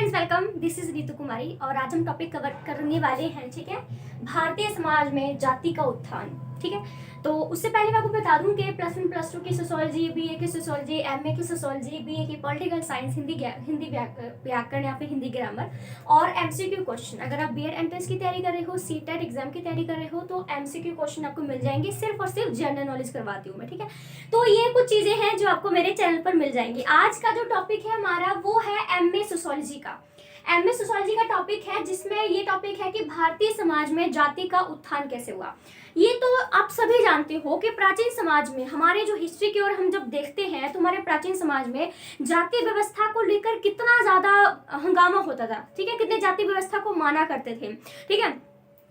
Friends, welcome. This is Neetu Kumari और आज हम टॉपिक कवर करने वाले हैं, ठीक है, भारतीय समाज में जाति का उत्थान। ठीक है, तो उससे पहले मैं आपको बता दूं कि +1 +2 की सोशियोलॉजी, बीए की सोशियोलॉजी, एमए की सोशियोलॉजी, बीए की पॉलिटिकल साइंस, हिंदी व्याकरण या फिर हिंदी ग्रामर और एमसीक्यू क्वेश्चन। अगर आप बीएड एंट्रेंस की तैयारी कर रहे हो, सीटेट एग्जाम की तैयारी कर रहे हो, तो एमसीक्यू क्वेश्चन आपको मिल जाएंगे। सिर्फ और सिर्फ जनरल नॉलेज करवाती हूँ मैं, ठीक है। तो ये कुछ चीजें हैं जो आपको मेरे चैनल पर मिल जाएंगी। आज का जो टॉपिक है हमारा वो है एमए सोशियोलॉजी का। एमए सोशियोलॉजी का टॉपिक है, जिसमें ये टॉपिक है कि भारतीय समाज में जाति का उत्थान कैसे हुआ। ये तो आप सभी जानते हो कि प्राचीन समाज में, हमारे जो हिस्ट्री की ओर हम जब देखते हैं तो हमारे प्राचीन समाज में जाति व्यवस्था को लेकर कितना ज्यादा हंगामा होता था। ठीक है, कितने जाति व्यवस्था को माना करते थे। ठीक है,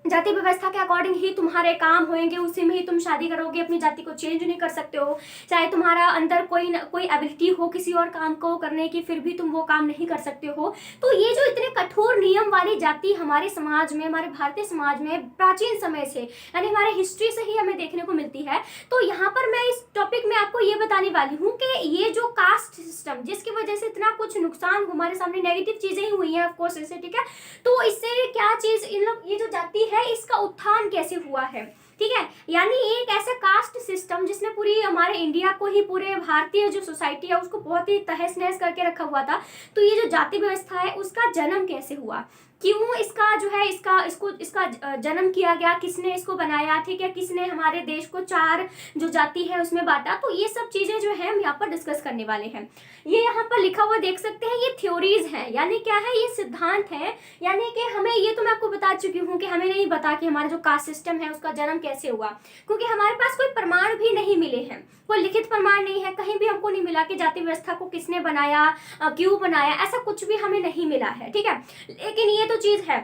जाति व्यवस्था के अकॉर्डिंग ही तुम्हारे काम होंगे, उसी में ही तुम शादी करोगे, अपनी जाति को चेंज नहीं कर सकते हो। चाहे तुम्हारा अंदर कोई एबिलिटी हो किसी और काम को करने की, फिर भी तुम वो काम नहीं कर सकते हो। तो ये जो इतने कठोर नियम वाली जाति हमारे समाज में, हमारे भारतीय समाज में प्राचीन समय से, यानी हमारे हिस्ट्री से ही हमें देखने को मिलती है। तो यहाँ पर मैं इस टॉपिक में आपको ये बताने वाली हूँ कि ये जो कास्ट सिस्टम, जिसकी वजह से इतना कुछ नुकसान हमारे सामने, नेगेटिव चीजें ही हुई हैं ऑफकोर्स इससे, ठीक है। तो इससे क्या चीज, इन लोग ये जो जाति है इसका उत्थान कैसे हुआ है, ठीक है। यानी एक ऐसा कास्ट सिस्टम जिसने पूरी हमारे इंडिया को ही, पूरे भारतीय जो सोसाइटी है उसको बहुत ही तहस नहस करके रखा हुआ था। तो ये जो जाति व्यवस्था है उसका जन्म कैसे हुआ, क्यों इसका जो है इसका जन्म किया गया, किसने इसको बनाया, ठीक है, किसने हमारे देश को 4 जो जाति है उसमें बांटा। तो ये सब चीजें जो है हम यहाँ पर डिस्कस करने वाले हैं। ये यहाँ पर लिखा हुआ देख सकते हैं, ये थ्योरीज हैं, यानी क्या है, ये सिद्धांत है। यानी कि हमें, ये तो मैं आपको बता चुकी हूँ कि हमें नहीं पता कि हमारा जो कास्ट सिस्टम है उसका जन्म कैसे हुआ, क्योंकि हमारे पास कोई प्रमाण भी नहीं मिले हैं, कोई लिखित प्रमाण नहीं है, कहीं भी हमको नहीं मिला कि जाति व्यवस्था को किसने बनाया, क्यों बनाया, ऐसा कुछ भी हमें नहीं मिला है, ठीक है। लेकिन ये तो चीज है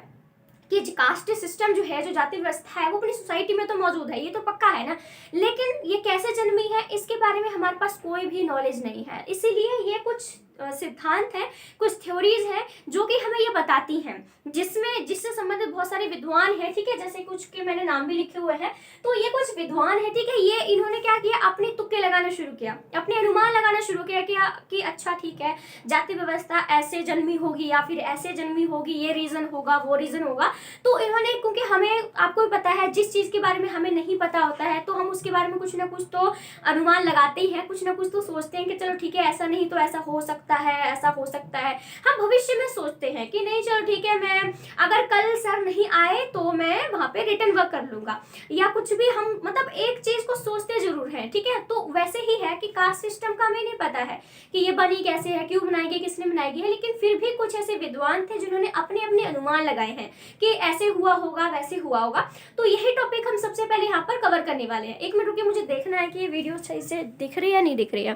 कि कास्ट सिस्टम जो है, जो जाति व्यवस्था है, वो अपनी सोसाइटी में तो मौजूद है, ये तो पक्का है ना। लेकिन ये कैसे जन्मी है इसके बारे में हमारे पास कोई भी नॉलेज नहीं है। इसीलिए ये कुछ सिद्धांत है, कुछ थ्योरीज हैं जो कि हमें ये बताती हैं, जिससे संबंधित बहुत सारे विद्वान हैं, ठीक है, जैसे कुछ के मैंने नाम भी लिखे हुए हैं। तो ये कुछ विद्वान है, ठीक है, ये इन्होंने क्या किया, अपने तुक्के लगाना शुरू किया, अपने अनुमान लगाना शुरू किया कि अच्छा ठीक है, जाति व्यवस्था ऐसे जन्मी होगी या फिर ऐसे जन्मी होगी, ये रीजन होगा, वो रीजन होगा। तो इन्होंने, क्योंकि हमें, आपको भी पता है, जिस चीज के बारे में हमें नहीं पता होता है तो हम उसके बारे में कुछ ना कुछ तो अनुमान लगाते ही हैं, कुछ ना कुछ तो सोचते हैं कि चलो ठीक है, ऐसा नहीं तो ऐसा हो सकता है, ऐसा हो सकता है। हम भविष्य में सोचते हैं कि नहीं चलो ठीक है, मैं अगर कल सर नहीं आए तो मैं वहां पे रिटर्न वर्क कर लूंगा, या कुछ भी हम मतलब एक चीज को सोचते जरूर हैं, ठीक है। तो वैसे ही है कि कास्ट सिस्टम का हमें नहीं पता है कि ये बनी कैसे है, क्यों बनाई गई, किसने बनाई गई है। लेकिन फिर भी कुछ ऐसे विद्वान थे जिन्होंने अपने अपने अनुमान लगाए हैं कि ऐसे हुआ होगा, वैसे हुआ होगा। तो यही टॉपिक हम सबसे पहले यहाँ पर कवर करने वाले हैं। 1 मिनट रुकिए, मुझे देखना है कि ये वीडियो सही से दिख रही है या नहीं दिख रही है,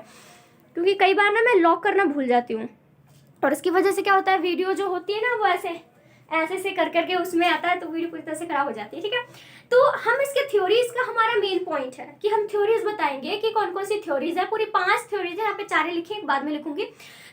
क्योंकि कई बार ना मैं लॉक करना भूल जाती हूँ और इसकी वजह से क्या होता है, वीडियो जो होती है ना वो ऐसे से कर करके उसमें आता है, तो वीडियो पूरी तरह से खराब हो जाती है, ठीक है। तो हम इसके थ्योरीज का, हमारा मेन पॉइंट है कि हम थ्योरीज बताएंगे कि कौन कौन सी थ्योरीज है। पूरी 5 थ्योरीज है, यहाँ पे 4 लिखी है, बाद में लिखूंगी।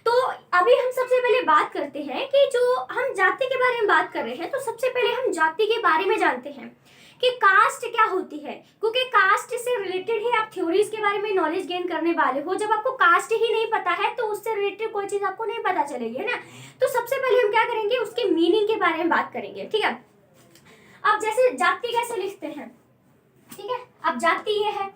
तो अभी हम सबसे पहले बात करते हैं कि जो हम जाति के बारे में बात कर रहे हैं, तो सबसे पहले हम जाति के बारे में जानते हैं कि कास्ट क्या होती है, क्योंकि कास्ट से रिलेटेड ही आप थ्योरीज के बारे में नॉलेज गेन करने वाले हो। जब आपको कास्ट ही नहीं पता है तो उससे रिलेटेड कोई चीज आपको नहीं पता चलेगी, है ना। तो सबसे पहले हम क्या करेंगे, उसके मीनिंग के बारे में बात करेंगे, ठीक है। अब जैसे जाति कैसे लिखते हैं, ठीक है, अब जाति ये है,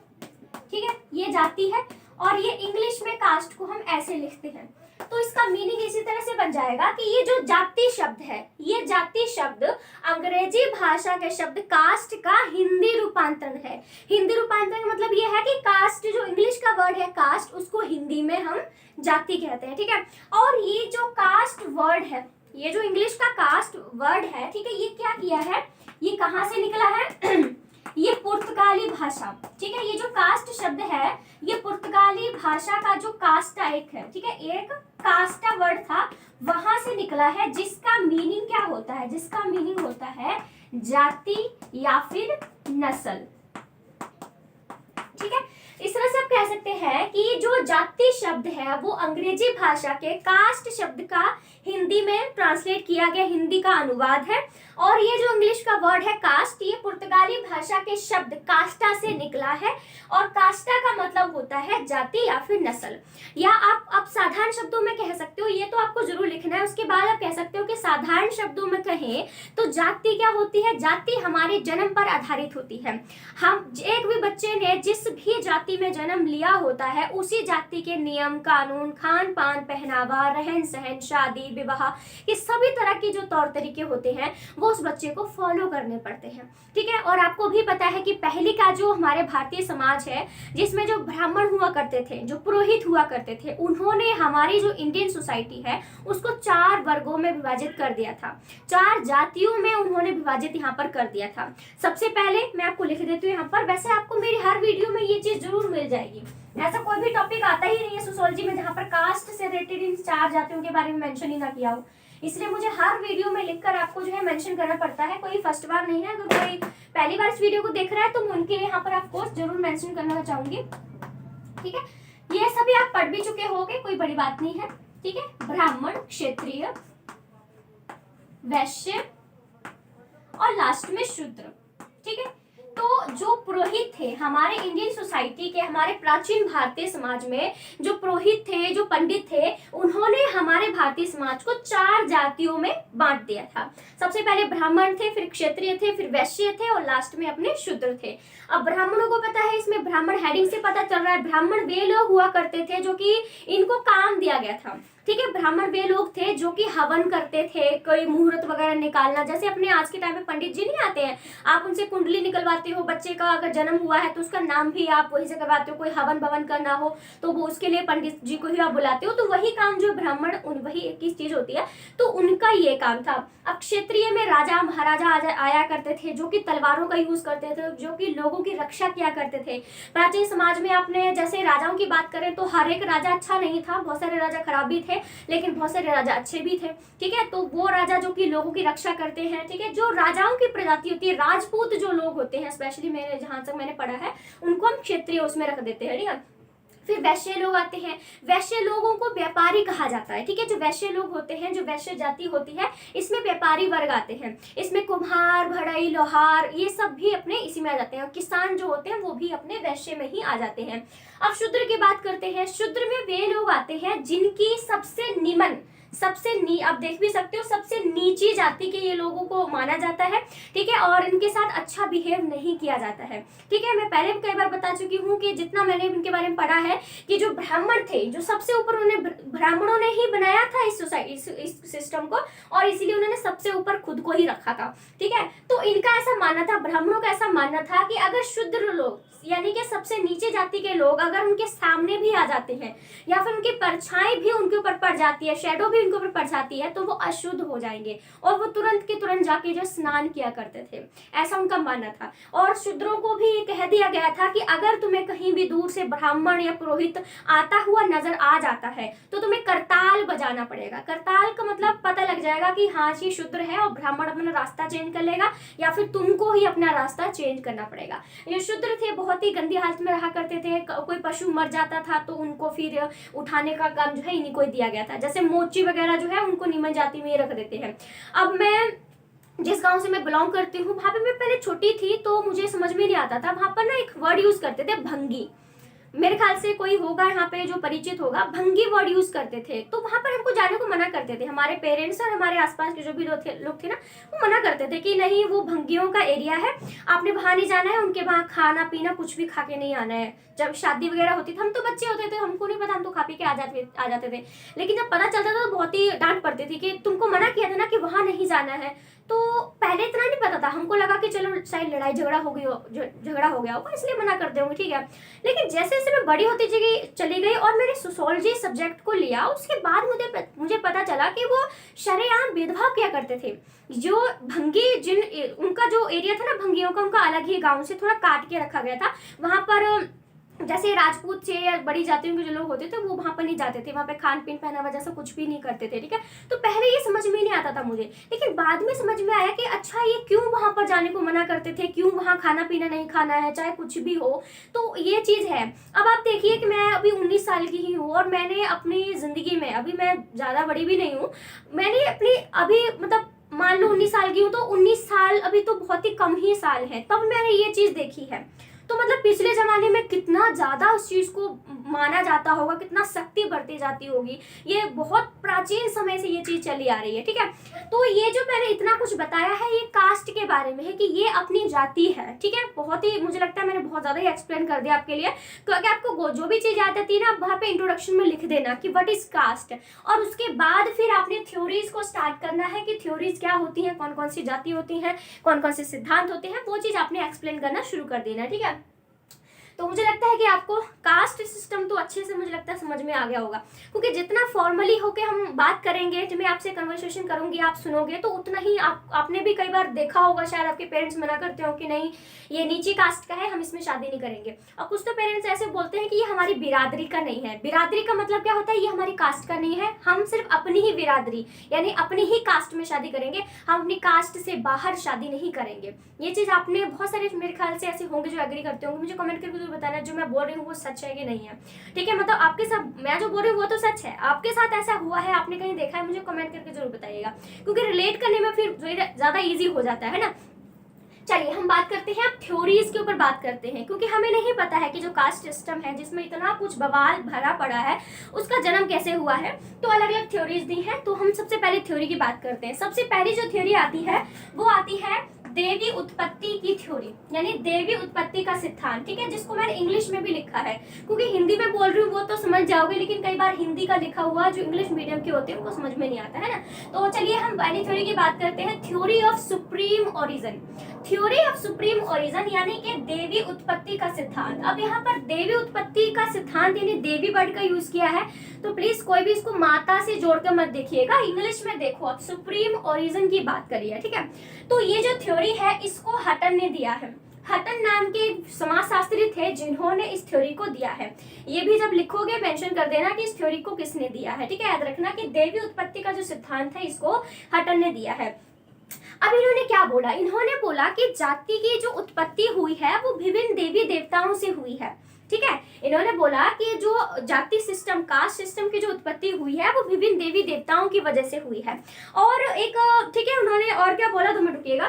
ठीक है, ये जाति है, और ये इंग्लिश में कास्ट को हम ऐसे लिखते हैं। तो इसका मीनिंग इसी तरह से बन जाएगा कि ये जो जाति शब्द है, ये जाति शब्द अंग्रेजी भाषा के शब्द कास्ट का हिंदी रूपांतरण है। हिंदी रूपांतरण का मतलब ये है कि कास्ट, जो इंग्लिश का वर्ड है कास्ट, उसको हिंदी में हम जाति कहते हैं, ठीक है। और ये जो कास्ट वर्ड है, ये जो इंग्लिश का कास्ट वर्ड है, ठीक है, ये क्या किया है, ये कहाँ से निकला है ये पुर्तगाली भाषा, ठीक है। ये जो कास्ट शब्द है ये पुर्तगाली भाषा का जो कास्टा एक है, ठीक है, एक कास्टा वर्ड था, वहां से निकला है, जिसका मीनिंग क्या होता है, जिसका मीनिंग होता है जाति या फिर नस्ल, ठीक है। इस तरह से आप कह सकते हैं कि जो जाति शब्द है वो अंग्रेजी भाषा के कास्ट शब्द का हिंदी में ट्रांसलेट किया गया हिंदी का अनुवाद है। और ये जो इंग्लिश का वर्ड है कास्ट, ये पुर्तगाली भाषा के शब्द कास्टा से निकला है। और कास्टा का मतलब होता है जाति या फिर नस्ल। या आप साधारण शब्दों में कह सकते हो, ये तो आपको जरूर लिखना है। उसके बाद आप कह सकते हो कि साधारण शब्दों में कहें तो जाति क्या होती है? जाति हमारे जन्म पर आधारित होती है। हम एक भी बच्चे ने जिस भी जाति में जन्म लिया होता है उसी जाति के नियम कानून, खान पान, पहनावा, रहन सहन, शादी विवाह, ये सभी तरह के जो तौर तरीके होते हैं वो उस बच्चे को फॉलो करने पड़ते हैं। ठीक है। और आपको भी पता है कि पहले का जो हमारे भारतीय समाज है जिसमें जो ब्राह्मण हुआ करते थे, जो पुरोहित हुआ करते थे, उन्होंने हमारी जो इंडियन सोसाइटी है उसको 4 वर्गों में विभाजित कर दिया था। 4 जातियों में उन्होंने विभाजित यहाँ पर कर दिया था। सबसे पहले मैं आपको लिख देती हूँ यहाँ पर। वैसे आपको मेरी हर वीडियो में ये चीज जरूर मिल जाएगी। ऐसा कोई भी टॉपिक आता ही नहीं है सोशियोलॉजी में जहाँ पर कास्ट से रिलेटेड इन 4 जातियों के बारे में मेंशन ही ना किया हो। इसलिए मुझे हर वीडियो में लिखकर आपको जो है मेंशन करना पड़ता है। कोई फर्स्ट बार नहीं है, अगर कोई पहली बार इस वीडियो को देख रहा है तो मैं उनके लिए यहाँ पर आपको जरूर मेंशन करना चाहूंगी। ठीक है। ये सभी आप पढ़ भी चुके होंगे, कोई बड़ी बात नहीं है। ठीक है। ब्राह्मण, क्षत्रिय, वैश्य और लास्ट में शूद्र। ठीक है। तो जो पुरोहित थे हमारे इंडियन सोसाइटी के, हमारे प्राचीन भारतीय समाज में जो पुरोहित थे, जो पंडित थे, उन्होंने हमारे भारतीय समाज को 4 जातियों में बांट दिया था। सबसे पहले ब्राह्मण थे, फिर क्षत्रिय थे, फिर वैश्य थे और लास्ट में अपने शूद्र थे। अब ब्राह्मणों को पता है, इसमें ब्राह्मण हेडिंग से पता चल रहा है, ब्राह्मण वे लोग हुआ करते थे जो कि इनको काम दिया गया था। ठीक है। ब्राह्मण वे लोग थे जो कि हवन करते थे, कोई मुहूर्त वगैरह निकालना, जैसे अपने आज के टाइम में पंडित जी नहीं आते हैं, आप उनसे कुंडली निकलवाते हो, बच्चे का अगर जन्म हुआ है तो उसका नाम भी आप वहीं से करवाते हो, कोई हवन भवन करना हो तो वो उसके लिए पंडित जी को ही आप बुलाते हो। तो वही काम जो ब्राह्मण वही एक ही चीज होती है, तो उनका ये काम था। अब क्षेत्रीय में राजा महाराजा आया करते थे जो कि तलवारों का यूज करते थे, जो कि लोगों की रक्षा किया करते थे। प्राचीन समाज में आपने जैसे राजाओं की बात करें तो हर एक राजा अच्छा नहीं था, बहुत सारे राजा खराब भी थे लेकिन बहुत सारे राजा अच्छे भी थे। ठीक है। तो वो राजा जो कि लोगों की रक्षा करते हैं। ठीक है। जो राजाओं की प्रजाति होती है, राजपूत जो लोग होते हैं, स्पेशली मैंने जहां तक मैंने पढ़ा है उनको हम क्षेत्रीय उसमें रख देते हैं। ठीक है। फिर वैश्य लोग आते हैं। वैश्य लोगों को व्यापारी कहा जाता है। ठीक है। जो वैश्य लोग होते हैं, जो वैश्य जाति होती है, इसमें व्यापारी वर्ग आते हैं। इसमें कुम्हार, बढ़ई, लोहार, ये सब भी अपने इसी में आ जाते हैं। और किसान जो होते हैं वो भी अपने वैश्य में ही आ जाते हैं। अब शूद्र की बात करते हैं। शूद्र में वे लोग आते हैं जिनकी सबसे निम्न, आप देख भी सकते हो, सबसे नीची जाति के ये लोगों को माना जाता है। ठीक है। और इनके साथ अच्छा बिहेव नहीं किया जाता है। ठीक है। मैं पहले भी कई बार बता चुकी हूँ कि जितना मैंने इनके बारे में पढ़ा है कि जो ब्राह्मण थे, जो सबसे ऊपर, उन्हें ब्राह्मणों ने ही बनाया था इस सोसाइटी, इस सिस्टम को, और इसीलिए उन्होंने सबसे ऊपर खुद को ही रखा था। ठीक है। तो इनका ऐसा मानना था, ब्राह्मणों का ऐसा मानना था कि अगर शूद्र लोग यानी कि सबसे नीचे जाति के लोग अगर उनके सामने भी आ जाते हैं या फिर उनकी परछाई भी उनके ऊपर पड़ जाती है, शैडो भी उनके ऊपर पड़ जाती है, तो वो अशुद्ध हो जाएंगे और वो तुरंत के तुरंत जाके जो स्नान किया करते थे, ऐसा उनका मानना था। और शूद्रों को भी कह दिया गया था कि अगर तुम्हें कहीं भी दूर से ब्राह्मण या पुरोहित आता हुआ नजर आ जाता है तो तुम्हें करताल बजाना पड़ेगा। करताल का मतलब पता लग जाएगा कि हाँ ये शूद्र है और ब्राह्मण अपना रास्ता चेंज कर लेगा या फिर तुमको ही अपना रास्ता चेंज करना पड़ेगा। ये शूद्र थे, बहुत ही गंदी हालत में रहा करते थे। कोई पशु मर जाता था तो उनको फिर उठाने का काम जो है इन्हीं को दिया गया था। जैसे मोची वगैरह जो है उनको निम्न जाति में रख देते हैं। अब मैं जिस गांव से मैं बिलोंग करती हूँ वहां पे मैं पहले छोटी थी तो मुझे समझ में नहीं आता था। वहां पर ना एक वर्ड यूज करते थे, भंगी। मेरे ख्याल से कोई होगा यहाँ पे जो परिचित होगा, भंगी वर्ड यूज करते थे। तो वहां पर हमको जाने को मना करते थे, हमारे पेरेंट्स और हमारे आसपास के जो भी लोग थे ना, वो मना करते थे कि नहीं वो भंगियों का एरिया है, आपने वहां नहीं जाना है, उनके वहां खाना पीना कुछ भी खा के नहीं आना है। जब शादी वगैरह होती थी, हम तो बच्चे होते थे, हमको नहीं पता, हम तो खा पी के आ जाते थे। लेकिन जब पता चलता था तो बहुत ही डांट पड़ती थी कि तुमको मना किया था ना कि वहां नहीं जाना है। तो पहले इतना नहीं पता था, हमको लगा कि चलो शायद लड़ाई झगड़ा हो गया होगा इसलिए मना कर देंगे, ठीक है। लेकिन जैसे जैसे मैं बड़ी होती चली गई और मैंने सोशियोलॉजी सब्जेक्ट को लिया, उसके बाद मुझे पता चला कि वो शरेआम भेदभाव किया करते थे। जो भंगी उनका जो एरिया था ना भंगियों का, उनका अलग ही गांव से थोड़ा काट के रखा गया था। वहां पर जैसे राजपूत से या बड़ी जातियों के जो लोग होते थे वो वहां पर नहीं जाते थे, वहां पे खान पीन पहनावा जैसा कुछ भी नहीं करते थे, ठीक है। तो पहले ये समझ में नहीं आता था मुझे, लेकिन बाद में समझ में आया कि अच्छा ये क्यों वहां पर जाने को मना करते थे, क्यों वहां खाना पीना नहीं खाना है चाहे कुछ भी हो। तो ये चीज है। अब आप देखिए कि मैं अभी 19 साल की ही हूँ और मैंने अपनी जिंदगी में, अभी मैं ज्यादा बड़ी भी नहीं हूँ, मैंने अपनी अभी मतलब मान लो 19 साल की हूँ, तो 19 साल अभी तो बहुत ही कम ही साल है, तब मैंने ये चीज देखी है। तो मतलब पिछले जमाने में कितना ज्यादा उस चीज को माना जाता होगा, कितना सख्ती बरती जाती होगी, ये बहुत प्राचीन समय से ये चीज चली आ रही है, ठीक है। तो ये जो मैंने इतना कुछ बताया है ये कास्ट के बारे में है कि ये अपनी जाति है, ठीक है। बहुत ही मुझे लगता है मैंने बहुत ज्यादा ही एक्सप्लेन कर दिया आपके लिए, क्योंकि आपको जो भी चीज याद आती है ना वहाँ पे इंट्रोडक्शन में लिख देना कि व्हाट इज कास्ट, और उसके बाद फिर आपने थ्योरीज को स्टार्ट करना है कि थ्योरीज क्या होती है, कौन कौन सी जाति होती है, कौन कौन से सिद्धांत होते हैं, वो चीज आपने एक्सप्लेन करना शुरू कर देना, ठीक है। तो मुझे लगता है कि आपको कास्ट सिस्टम तो अच्छे से मुझे लगता है समझ में आ गया होगा, क्योंकि जितना फॉर्मली होके हम बात करेंगे, जब मैं आपसे कन्वर्सेशन करूंगी आप सुनोगे तो उतना ही आपने भी कई बार देखा होगा, शायद आपके पेरेंट्स मना करते हो कि नहीं ये नीची कास्ट का है, हम इसमें शादी नहीं करेंगे। और कुछ तो पेरेंट्स ऐसे बोलते हैं कि ये हमारी बिरादरी का नहीं है। बिरादरी का मतलब क्या होता है, ये हमारी कास्ट का नहीं है, हम सिर्फ अपनी ही बिरादरी यानी अपनी ही कास्ट में शादी करेंगे, हम अपनी कास्ट से बाहर शादी नहीं करेंगे। ये चीज आपने बहुत सारे मेरे ख्याल से ऐसे होंगे जो एग्री करते होंगे, मुझे कमेंट करके बताना जो मैं बोल रही हूँ वो सच है कि नहीं है, ठीक है। मतलब आपके साथ मैं जो बोल रही हूँ वो तो सच है, आपके साथ ऐसा हुआ है, आपने कहीं देखा है, मुझे कमेंट करके जरूर बताइएगा, क्योंकि रिलेट करने में फिर ज्यादा इजी हो जाता है ना। चलिए हम बात करते हैं, अब थ्योरीज के ऊपर बात करते हैं, क्योंकि हमें नहीं पता है कि जो कास्ट सिस्टम है जिसमें इतना कुछ बवाल भरा पड़ा है उसका जन्म कैसे हुआ है। तो अलग अलग थ्योरीज दी हैं, तो हम सबसे पहले थ्योरी की बात करते हैं। सबसे पहली जो थ्योरी आती है वो आती है देवी उत्पत्ति की थ्योरी, यानी देवी उत्पत्ति का सिद्धांत, ठीक है, जिसको मैंने इंग्लिश में भी लिखा है, क्योंकि हिंदी में बोल रही हूँ वो तो समझ जाओगे, लेकिन कई बार हिंदी का लिखा हुआ जो इंग्लिश मीडियम के होते हैं उनको समझ में नहीं आता है ना। तो चलिए हम पहली थ्योरी की बात करते हैं, theory of supreme origin. Theory of supreme origin यानी कि देवी उत्पत्ति का सिद्धांत। अब यहाँ पर देवी उत्पत्ति का सिद्धांत यानी देवी वर्ड का यूज किया है, तो प्लीज कोई भी इसको माता से जोड़कर मत देखिएगा, इंग्लिश में देखो, अब सुप्रीम ओरिजिन की बात करिए, ठीक है। तो ये जो थ्योरी है इसको हटन ने दिया है। हटन नाम के समाजशास्त्री थे जिन्होंने इस थ्योरी को दिया है। ये भी जब लिखोगे मेंशन कर देना कि इस थ्योरी को किसने दिया है, ठीक है। याद रखना कि देवी उत्पत्ति का जो सिद्धांत है इसको हटन ने दिया है। अब इन्होंने क्या बोला, इन्होंने बोला कि जाति की जो उत्पत्ति हुई है वो विभिन्न देवी देवताओं से हुई है, ठीक है। इन्होंने बोला कि जो जाति सिस्टम, कास्ट सिस्टम की जो उत्पत्ति हुई है वो विभिन्न देवी देवताओं की वजह से हुई है। और एक ठीक है, उन्होंने और क्या बोला, 2 मिनट रुकिएगा,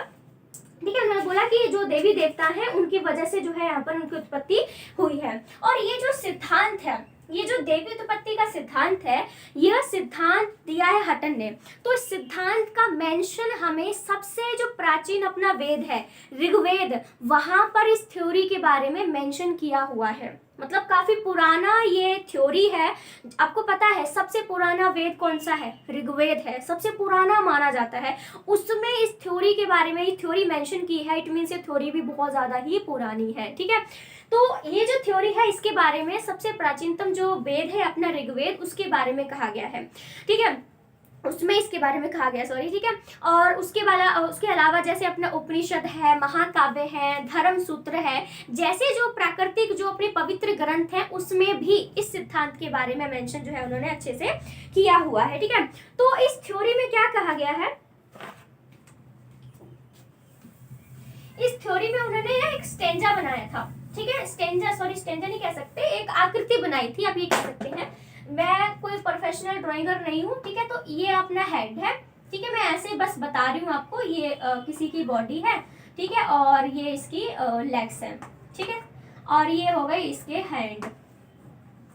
ठीक है। उन्होंने बोला कि जो देवी देवता हैं उनकी वजह से जो है यहाँ पर उनकी उत्पत्ति हुई है। और ये जो सिद्धांत है, ये जो देवी उत्पत्ति का सिद्धांत है, यह सिद्धांत दिया है हटन ने। तो इस सिद्धांत का मेंशन हमें सबसे जो प्राचीन अपना वेद है ऋग्वेद, वहां पर इस थ्योरी के बारे में मेंशन किया हुआ है। मतलब काफी पुराना ये थ्योरी है। आपको पता है सबसे पुराना वेद कौन सा है, ऋग्वेद है, सबसे पुराना माना जाता है। उसमें इस थ्योरी के बारे में ये थ्योरी मेंशन की है, इट मीन्स ये थ्योरी भी बहुत ज्यादा ही पुरानी है, ठीक है। तो ये जो थ्योरी है इसके बारे में सबसे प्राचीनतम जो वेद है अपना ऋग्वेद, उसके बारे में कहा गया है, ठीक है, उसमें इसके बारे में कहा गया, सॉरी, ठीक है। और उसके अलावा जैसे अपना उपनिषद है, महाकाव्य है, धर्म सूत्र है, जैसे जो प्राकृतिक जो अपने पवित्र ग्रंथ हैं उसमें भी इस सिद्धांत के बारे में मेंशन जो है उन्होंने अच्छे से किया हुआ है, ठीक है। तो इस थ्योरी में क्या कहा गया है, इस थ्योरी में उन्होंने एक स्टेंजा बनाया था, ठीक है। स्टेंजा नहीं कह सकते, एक आकृति बनाई थी, आप ये कह सकते हैं। मैं कोई प्रोफेशनल ड्राइंगर नहीं हूँ, ठीक है। तो ये अपना हेड है, ठीक है, मैं ऐसे बस बता रही हूँ आपको, ये किसी की बॉडी है, ठीक है, और ये इसकी लेग्स हैं, ठीक है, और ये हो गए इसके हैंड।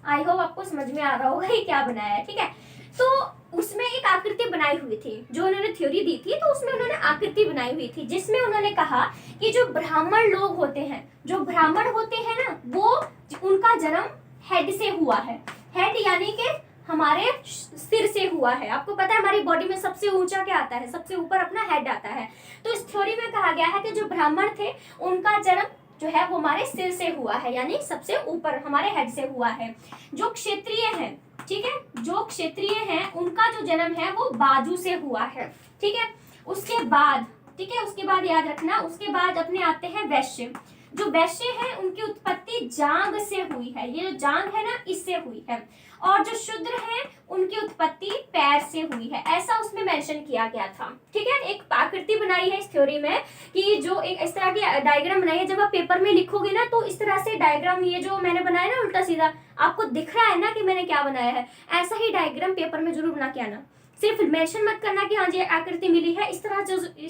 आई होप आपको समझ में आ रहा होगा ये क्या बनाया है, ठीक है। तो उसमें एक आकृति बनाई हुई थी, जो उन्होंने थ्योरी दी थी, तो उसमें उन्होंने आकृति बनाई हुई थी जिसमें उन्होंने कहा कि जो ब्राह्मण लोग होते हैं, जो ब्राह्मण होते हैं ना, वो उनका जन्म हेड से हुआ है। हेड यानी कि हमारे सिर से हुआ है। आपको पता है हमारी बॉडी में सबसे ऊंचा क्या आता है, सबसे ऊपर अपना हेड आता है। तो इस थ्योरी में कहा गया है कि जो ब्राह्मण थे उनका जन्म जो है वो हमारे सिर से हुआ है, यानी सबसे ऊपर हमारे हेड से हुआ है। जो क्षत्रिय हैं, ठीक है, जो क्षत्रिय हैं उनका जो जन्म है वो बाजू से हुआ है, ठीक है। उसके बाद, ठीक है, उसके बाद याद रखना, उसके बाद अपने आते हैं वैश्य। जो वैश्य है उनकी उत्पत्ति जांग से हुई है, ये जो जांग है ना इससे हुई है, और जो शूद्र है उनकी उत्पत्ति पैर से हुई है, ऐसा उसमें मेंशन किया गया था। ठीक है, एक आकृति बनाई है इस थ्योरी में कि जो एक इस तरह की डायग्राम बनाई है, जब आप पेपर में लिखोगे ना तो इस तरह से डायग्राम, ये जो मैंने बनाया ना उल्टा सीधा, आपको दिख रहा है ना कि मैंने क्या बनाया है, ऐसा ही डायग्राम पेपर में जरूर बना के आना। सिर्फ मेंशन मत करना कि हाँ जी आकृति मिली है, इस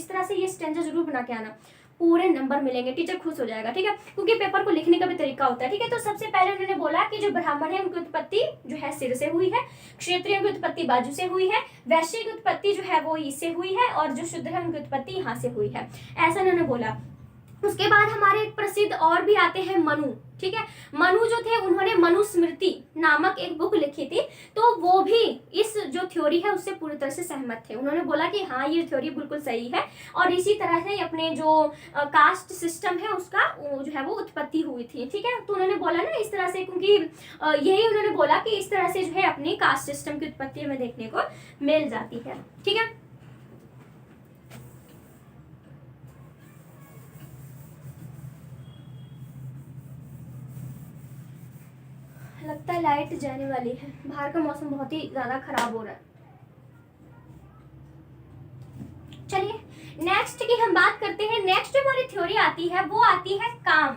तरह से ये स्टेंजा जरूर बना के आना, पूरे नंबर मिलेंगे, टीचर खुश हो जाएगा। ठीक है, क्योंकि पेपर को लिखने का भी तरीका होता है। ठीक है, तो सबसे पहले उन्होंने बोला कि जो ब्राह्मण है उनकी उत्पत्ति जो है सिर से हुई है, क्षत्रियों की उत्पत्ति बाजू से हुई है, वैश्य की उत्पत्ति जो है वो इससे हुई है, और जो शूद्र है उनकी उत्पत्ति यहाँ से हुई है, ऐसा उन्होंने बोला। उसके बाद हमारे एक प्रसिद्ध और भी आते हैं मनु। ठीक है, मनु जो थे उन्होंने मनुस्मृति नामक एक बुक लिखी थी, तो वो भी इस जो थ्योरी है उससे पूरी तरह से सहमत थे। उन्होंने बोला कि हाँ ये थ्योरी बिल्कुल सही है, और इसी तरह से अपने जो कास्ट सिस्टम है उसका जो है वो उत्पत्ति हुई थी। ठीक है, तो उन्होंने बोला ना इस तरह से, क्योंकि यही उन्होंने बोला कि इस तरह से जो है अपनी कास्ट सिस्टम की उत्पत्ति हमें देखने को मिल जाती है। ठीक है, लगता है लाइट जाने वाली है, बाहर का मौसम बहुत ही ज्यादा खराब हो रहा है। चलिए नेक्स्ट की हम बात करते हैं। नेक्स्ट जो हमारी थ्योरी आती है वो आती है काम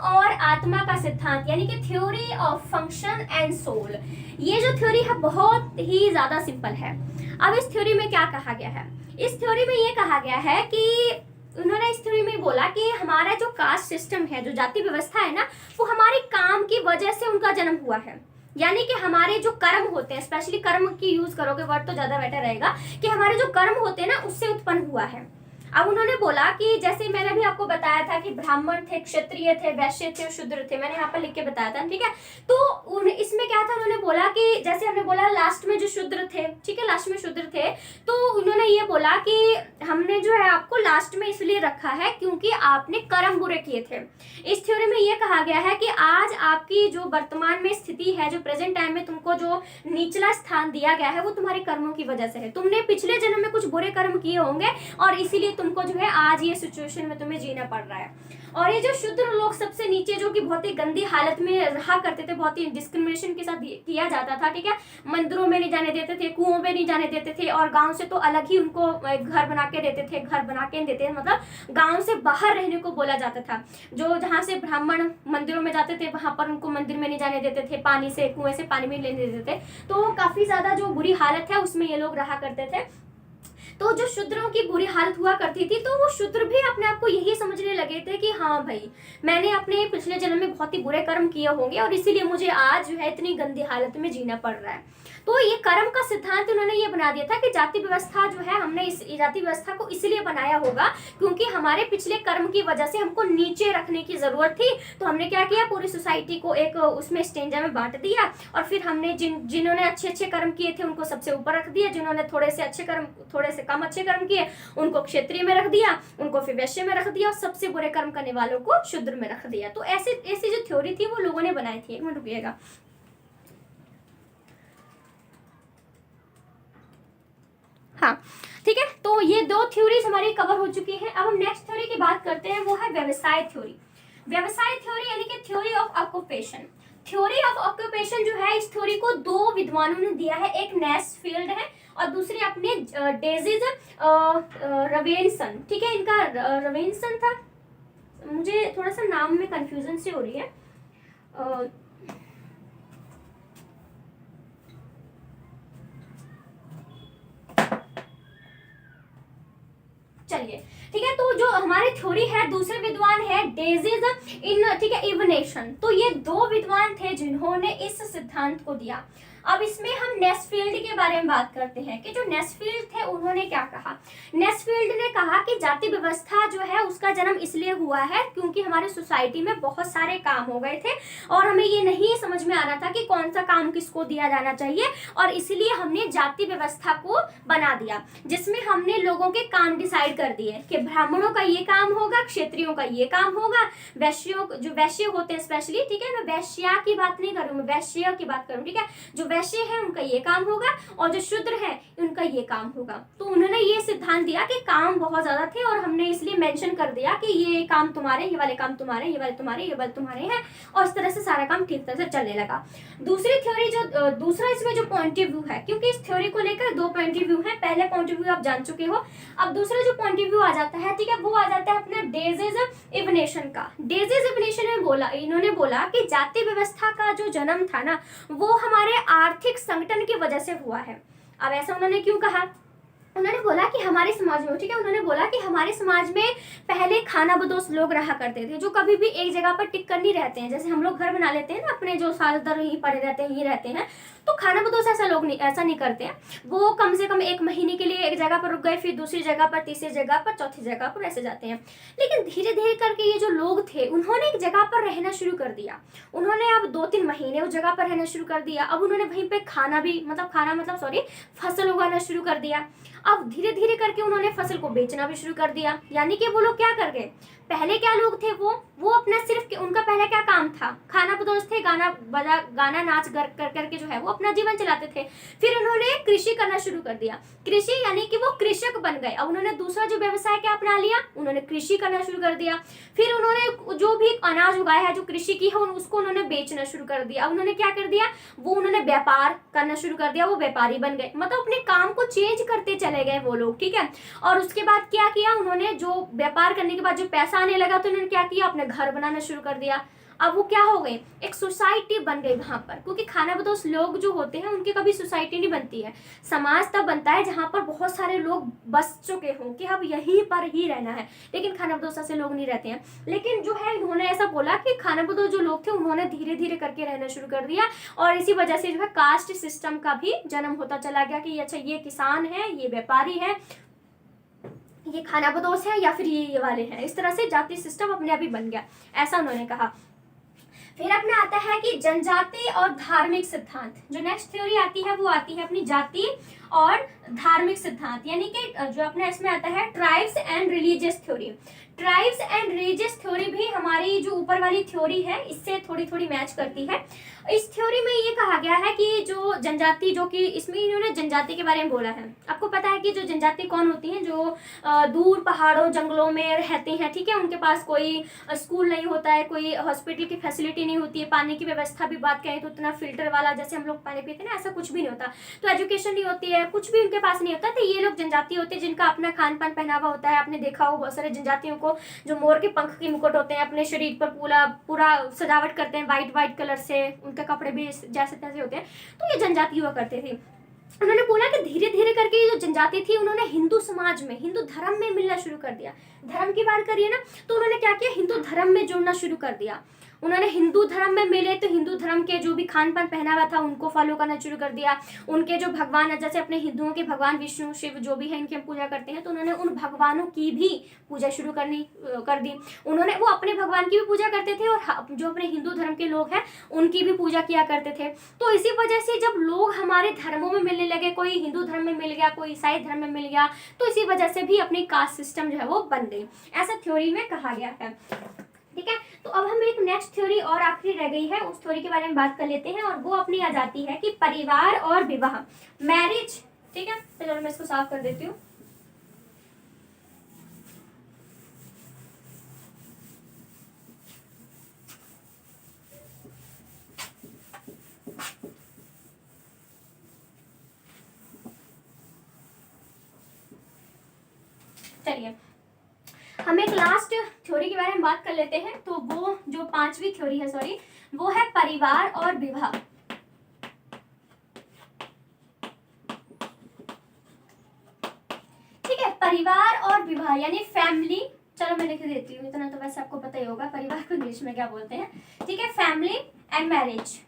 और आत्मा का सिद्धांत, यानी कि theory of function and soul. ये जो थ्योरी है बहुत ही ज्यादा सिंपल है। अब इस थ्योरी में क्या कहा गया है, इस थ्योरी में ये कहा गया है कि उन्होंने इस थ्योरी में बोला कि हमारा जो कास्ट सिस्टम है, जो जाति व्यवस्था है ना, वो हमारे काम की वजह से उनका जन्म हुआ है। यानी कि हमारे जो कर्म होते हैं, स्पेशली कर्म की यूज करोगे वर्ड तो ज्यादा बेटर रहेगा, कि हमारे जो कर्म होते हैं ना उससे उत्पन्न हुआ है। अब उन्होंने बोला कि जैसे मैंने भी आपको बताया था कि ब्राह्मण थे, क्षत्रिय थे, वैश्य थे, शूद्र थे, मैंने यहाँ पर लिख के बताया था। ठीक है, तो इसमें क्या था, उन्होंने बोला कि जैसे हमने बोला लास्ट में जो शूद्र थे, ठीक है लास्ट में शूद्र थे, तो उन्होंने ये बोला कि हमने जो है आपको लास्ट में इसलिए रखा है क्योंकि आपने कर्म बुरे किए थे। इस थ्योरी में ये कहा गया है कि आज आपकी जो वर्तमान में स्थिति है, जो प्रेजेंट टाइम में तुमको जो निचला स्थान दिया गया है, वो तुम्हारे कर्मों की वजह से है। तुमने पिछले जन्म में कुछ बुरे कर्म किए होंगे और इसीलिए तुमको जो है आज ये सिचुएशन में तुम्हें जीना पड़ रहा है। और ये जो शूद्र लोग सबसे नीचे, जो कि बहुत ही गंदी हालत में रहा करते थे, बहुत ही डिस्क्रिमिनेशन के साथ किया जाता था। ठीक है, मंदिरों में नहीं जाने देते थे, कुओं में नहीं जाने देते थे, और गांव से तो अलग ही उनको घर बना के देते थे, घर बना के देते थे, मतलब गांव से बाहर रहने को बोला जाता था। जो जहाँ से ब्राह्मण मंदिरों में जाते थे वहां पर उनको मंदिर में नहीं जाने देते थे, पानी से कुएं से पानी में लेने देते थे। तो काफी ज्यादा जो बुरी हालत है उसमें ये लोग रहा करते थे। तो जो शूद्रों की बुरी हालत हुआ करती थी, तो वो शूद्र भी अपने आप को यही समझने लगे थे कि हाँ भाई, मैंने अपने पिछले जन्म में बहुत ही बुरे कर्म किए होंगे और इसीलिए मुझे आज जो है इतनी गंदी हालत में जीना पड़ रहा है। तो ये कर्म का सिद्धांत उन्होंने ये बना दिया था कि जाति व्यवस्था जो है, हमने इस जाति व्यवस्था को इसलिए बनाया होगा क्योंकि हमारे पिछले कर्म की वजह से हमको नीचे रखने की जरूरत थी। तो हमने क्या किया, पूरी सोसाइटी को एक उसमें स्टेंजा में बांट दिया, और फिर हमने जिन्होंने अच्छे अच्छे कर्म किए थे उनको सबसे ऊपर रख दिया, जिन्होंने थोड़े से कम अच्छे कर्म किए उनको क्षत्रिय में रख दिया, उनको फिर वैश्य में रख दिया, और सबसे बुरे कर्म करने वालों को शूद्र में रख दिया। तो ऐसी जो थ्योरी थी वो लोगों ने बनाई थी। एक मिनट रुकिएगा। हाँ ठीक है, तो ये दो थ्योरीज हमारी कवर हो चुकी हैं। अब हम नेक्स्ट थ्योरी की बात करते हैं, वो है व्यवसाय थ्योरी। व्यवसाय थ्योरी यानी कि theory of occupation. Theory of occupation जो है, इस थ्योरी को दो विद्वानों ने दिया है, एक नेस्फील्ड है और दूसरे अपने डेजिज रवेनसन। ठीक है, इनका रवेनसन था, मुझे थोड़ा सा नाम में कंफ्यूजन से हो रही है। चलिए ठीक है, तो जो हमारी थ्योरी है, दूसरे विद्वान है डेजिज इन, ठीक है, इवनेशन। तो ये दो विद्वान थे जिन्होंने इस सिद्धांत को दिया। अब इसमें हम नेस्फील्ड के बारे में बात करते हैं कि जो नेस्फील्ड थे उन्होंने क्या कहा। नेस्फील्ड ने कहा कि जाति व्यवस्था जो है उसका जन्म इसलिए हुआ है क्योंकि हमारे सोसाइटी में बहुत सारे काम हो गए थे और हमें ये नहीं समझ में आ रहा था कि कौन सा काम किसको दिया जाना चाहिए, और इसलिए हमने जाति व्यवस्था को बना दिया, जिसमें हमने लोगों के काम डिसाइड कर दिए कि ब्राह्मणों का ये काम होगा, क्षत्रियों का ये काम होगा, वैश्यों जो वैश्य होते हैं स्पेशली, ठीक है, मैं वैश्या की बात नहीं कर रही हूँ, मैं वैश्य की बात करूँ। ठीक है, जो वैश्य है उनका ये काम होगा और जो शूद्र है उनका ये काम होगा। तो उन्होंने ये सिद्धांत दिया कि काम बहुत ज्यादा थे और हमने इसलिए मेंशन कर दिया कि ये काम तुम्हारे, ये वाले काम तुम्हारे, ये वाले तुम्हारे, ये वाले तुम्हारे हैं, और इस तरह से सारा काम ठीक तरह से चलने लगा। दूसरी थ्योरी जो दूसरा इसमें जो पॉइंट ऑफ व्यू है, क्योंकि इस थ्योरी को लेकर दो पॉइंट ऑफ व्यू है। पहले पॉइंट ऑफ व्यू आप जान चुके हो, अब दूसरा जो पॉइंट ऑफ व्यू आ जाता है, ठीक है, वो आ जाता है अपना डेजिस इवनेशन का। डेजिस इवनेशन में इन्होंने बोला कि जाति व्यवस्था का जो जन्म था ना, वो हमारे आर्थिक संगठन की वजह से हुआ है। अब ऐसा उन्होंने क्यों कहा? उन्होंने बोला कि हमारे समाज में, ठीक है, उन्होंने बोला कि हमारे समाज में पहले खानाबदोश लोग रहा करते थे, जो कभी भी एक जगह पर टिक कर नहीं रहते हैं। जैसे हम लोग घर बना लेते हैं ना अपने, जो साल दर यहीं पड़े रहते हैं, यहीं रहते हैं, तो खानाबदोश ऐसा नहीं करते हैं। वो कम से कम 1 महीने के लिए एक जगह पर रुक गए, फिर दूसरी जगह पर, तीसरी जगह पर, चौथी जगह पर ऐसे जाते हैं। लेकिन धीरे धीरे करके ये जो लोग थे, उन्होंने एक जगह पर रहना शुरू कर दिया। उन्होंने अब 2-3 महीने उस जगह पर रहना शुरू कर दिया। अब उन्होंने वहीं पे फसल उगाना शुरू कर दिया। अब धीरे धीरे करके उन्होंने फसल को बेचना भी शुरू कर दिया। यानी कि वो लोग क्या कर गए, पहले क्या लोग थे, वो अपना सिर्फ उनका पहले क्या काम था, खानाबदोश थे, गाना नाच कर करके जो है वो अपना जीवन चलाते थे। फिर उन्होंने कृषि करना शुरू कर दिया। कृषि यानी कि वो कृषक बन गए। अब उन्होंने दूसरा जो व्यवसाय क्या अपना लिया, उन्होंने कृषि करना शुरू कर दिया। फिर उन्होंने जो भी अनाज उगाया है, जो कृषि की है, उसको उन्होंने बेचना शुरू कर दिया। अब उन्होंने क्या कर दिया, वो उन्होंने व्यापार करना शुरू कर दिया, वो व्यापारी बन गए। मतलब अपने काम को चेंज करते चले गए वो लोग, ठीक है। और उसके बाद क्या किया उन्होंने, जो व्यापार करने के बाद जो पैसा आने लगा, तो उन्होंने क्या किया, अपने घर बनाना शुरू कर दिया। अब वो क्या हो गए, एक सोसाइटी बन गई वहां पर, क्योंकि खानाबदोश लोग जो होते हैं उनकी कभी सोसाइटी नहीं बनती है। समाज तब बनता है जहां पर बहुत सारे लोग बस चुके हों कि अब यहीं पर ही रहना है, लेकिन खानाबदोश से लोग नहीं रहते हैं। लेकिन जो है उन्होंने ऐसा बोला कि खानाबदोश जो लोग थे उन्होंने धीरे धीरे करके रहना शुरू कर दिया, और इसी वजह से जो है कास्ट सिस्टम का भी जन्म होता चला गया कि अच्छा ये किसान है, ये व्यापारी है, ये खानाबदोश है, या फिर ये वाले हैं। इस तरह से जाति सिस्टम अपने आप ही बन गया, ऐसा उन्होंने कहा। फिर अपने आता है कि जनजाति और धार्मिक सिद्धांत। जो नेक्स्ट थ्योरी आती है वो आती है अपनी जाति और धार्मिक सिद्धांत, यानी कि जो अपने इसमें आता है tribes and religious theory. Tribes and religious theory भी हमारी जो ऊपर वाली थ्योरी है इससे थोड़ी थोड़ी मैच करती है। इस थ्योरी में ये कहा गया है कि जो जनजाति, जो कि इसमें इन्होंने जनजाति के बारे में बोला है। आपको पता है कि जो जनजाति कौन होती हैं, जो दूर पहाड़ों जंगलों में रहती हैं, ठीक है, उनके पास कोई स्कूल नहीं होता है, कोई हॉस्पिटल की फैसिलिटी नहीं होती है, पानी की व्यवस्था भी बात करें तो उतना फिल्टर वाला जैसे हम लोग पानी पीते हैं ना, ऐसा कुछ भी नहीं होता। तो एजुकेशन नहीं होती है, कुछ भी उनके पास नहीं होता। तो ये लोग जनजाति होते हैं जिनका अपना खान पान पहनावा होता है। आपने देखा हो बहुत सारे जनजातियों को जो मोर के पंख के मुकुट होते हैं, अपने शरीर पर पूरा सजावट करते हैं व्हाइट कलर से, उनके कपड़े भी जैसे तैसे होते हैं। तो ये जनजाति हुआ करते थे। उन्होंने बोला कि धीरे धीरे करके ये जो जनजाति थी उन्होंने हिंदू समाज में, हिंदू धर्म में मिलना शुरू कर दिया। धर्म की बात करिए ना, तो उन्होंने क्या किया, हिंदू धर्म में जुड़ना शुरू कर दिया। उन्होंने हिंदू धर्म में मिले तो हिंदू धर्म के जो भी खान पान पहनावा था उनको फॉलो करना शुरू कर दिया। उनके जो भगवान है, जैसे अपने हिंदुओं के भगवान विष्णु शिव जो भी है इनकी हम पूजा करते हैं, तो उन्होंने उन भगवानों की भी पूजा शुरू कर दी। उन्होंने, वो अपने भगवान की भी पूजा करते थे और जो अपने हिंदू धर्म के लोग हैं उनकी भी पूजा किया करते थे। तो इसी वजह से जब लोग हमारे धर्मों में मिलने लगे, कोई हिंदू धर्म में मिल गया, कोई ईसाई धर्म में मिल गया, तो इसी वजह से भी अपनी कास्ट सिस्टम जो है वो बन गई, ऐसा थ्योरी में कहा गया है। ठीक है, तो अब हम एक नेक्स्ट थ्योरी और आखिरी रह गई है, उस थ्योरी के बारे में बात कर लेते हैं, और वो अपनी आ जाती है कि परिवार और विवाह, मैरिज। ठीक है, तो चलो मैं इसको साफ कर देती हूँ। चलिए हम एक लास्ट थ्योरी के बारे में बात कर लेते हैं। तो वो जो 5वीं थ्योरी है, सॉरी, वो है परिवार और विवाह। ठीक है, परिवार और विवाह यानी फैमिली। चलो मैं लिख देती हूँ, इतना तो वैसे आपको पता ही होगा परिवार को इंग्लिश में क्या बोलते हैं। ठीक है, फैमिली एंड मैरिज।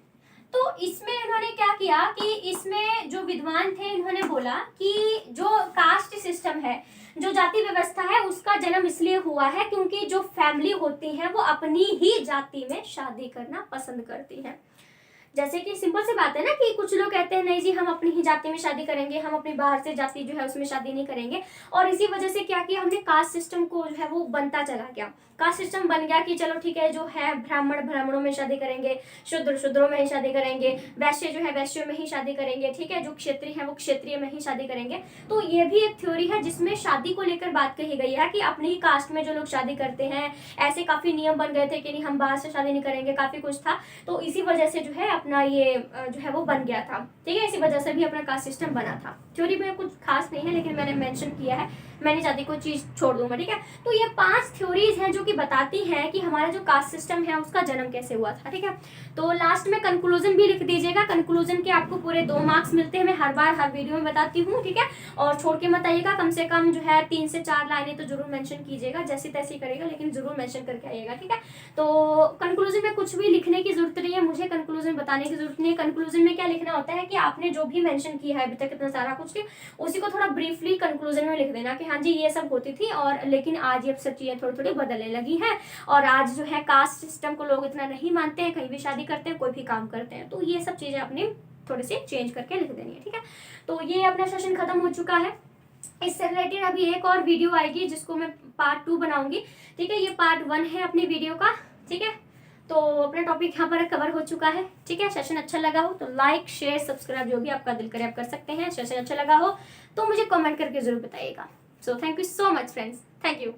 तो इसमें इन्होंने क्या किया कि इसमें जो विद्वान थे इन्होंने बोला कि जो कास्ट सिस्टम है, जो जाति व्यवस्था है, उसका जन्म इसलिए हुआ है क्योंकि जो फैमिली होती है वो अपनी ही जाति में शादी करना पसंद करती है। जैसे कि सिंपल सी बात है ना कि कुछ लोग कहते हैं नहीं जी हम अपनी ही जाति में शादी करेंगे, हम अपनी बाहर से जाति जो है उसमें शादी नहीं करेंगे। और इसी वजह से क्या किया हमने, कास्ट सिस्टम को जो है वो बनता चला गया। कास्ट सिस्टम बन गया कि चलो ठीक है, जो है ब्राह्मण ब्राह्मणों में शादी करेंगे, शूद्र शूद्रों में ही शादी करेंगे, वैश्य जो है वैश्यों में ही शादी करेंगे, ठीक है, जो क्षत्रिय है वो क्षत्रिय में ही शादी करेंगे। तो ये भी एक थ्योरी है जिसमें शादी को लेकर बात कही गई है कि अपनी ही कास्ट में जो लोग शादी करते हैं, ऐसे काफी नियम बन गए थे कि नहीं हम बाहर से शादी नहीं करेंगे, काफी कुछ था। तो इसी वजह से जो है अपना ये जो है वो बन गया था, ठीक है, इसी वजह से भी अपना कास्ट सिस्टम बना था। थ्योरी में कुछ खास नहीं है लेकिन मैंने मेंशन किया है, मैंने जाति को चीज छोड़ दूंगा, ठीक है। तो ये 5 थ्योरीज हैं जो कि बताती हैं कि हमारा जो कास्ट सिस्टम है उसका जन्म कैसे हुआ था, ठीक है। तो लास्ट में कंक्लूजन भी लिख दीजिएगा, कंक्लूजन के आपको पूरे 2 मार्क्स मिलते हैं, मैं हर बार हर वीडियो में बताती हूँ, ठीक है। और छोड़ के मत आइएगा, कम से कम जो है 3 से 4 लाइनें तो जरूर मेंशन कीजिएगा, जैसी तैसी करेगा लेकिन जरूर मेंशन करके आइएगा, ठीक है। तो कंक्लूजन में कुछ भी लिखने की जरूरत नहीं है, मुझे कंक्लूजन बताने की जरूरत नहीं है। कंक्लूजन में क्या लिखना होता है कि आपने जो भी मेंशन किया है अभी तक इतना सारा कुछ, उसी को थोड़ा ब्रीफली कंक्लूजन में लिख देना कि हाँ जी ये सब होती थी और लेकिन आज ये सब चीजें थोड़ी थोड़ी बदलने लगी हैं, और आज जो है कास्ट सिस्टम को लोग इतना नहीं मानते हैं, कहीं भी शादी करते हैं, कोई भी काम करते हैं। तो ये सब चीजें अपनी थोड़ी सी चेंज करके लिख देनी है, ठीक है। तो ये अपना सेशन खत्म हो चुका है। इससे रिलेटेड अभी एक और वीडियो आएगी जिसको मैं पार्ट 2 बनाऊंगी, ठीक है। ये पार्ट 1 है अपनी वीडियो का, ठीक है। तो अपना टॉपिक यहाँ पर कवर हो चुका है, ठीक है। सेशन अच्छा लगा हो तो लाइक शेयर सब्सक्राइब जो भी आपका दिल करे आप कर सकते हैं। सेशन अच्छा लगा हो तो मुझे कमेंट करके जरूर बताइएगा। So thank you so much friends, thank you.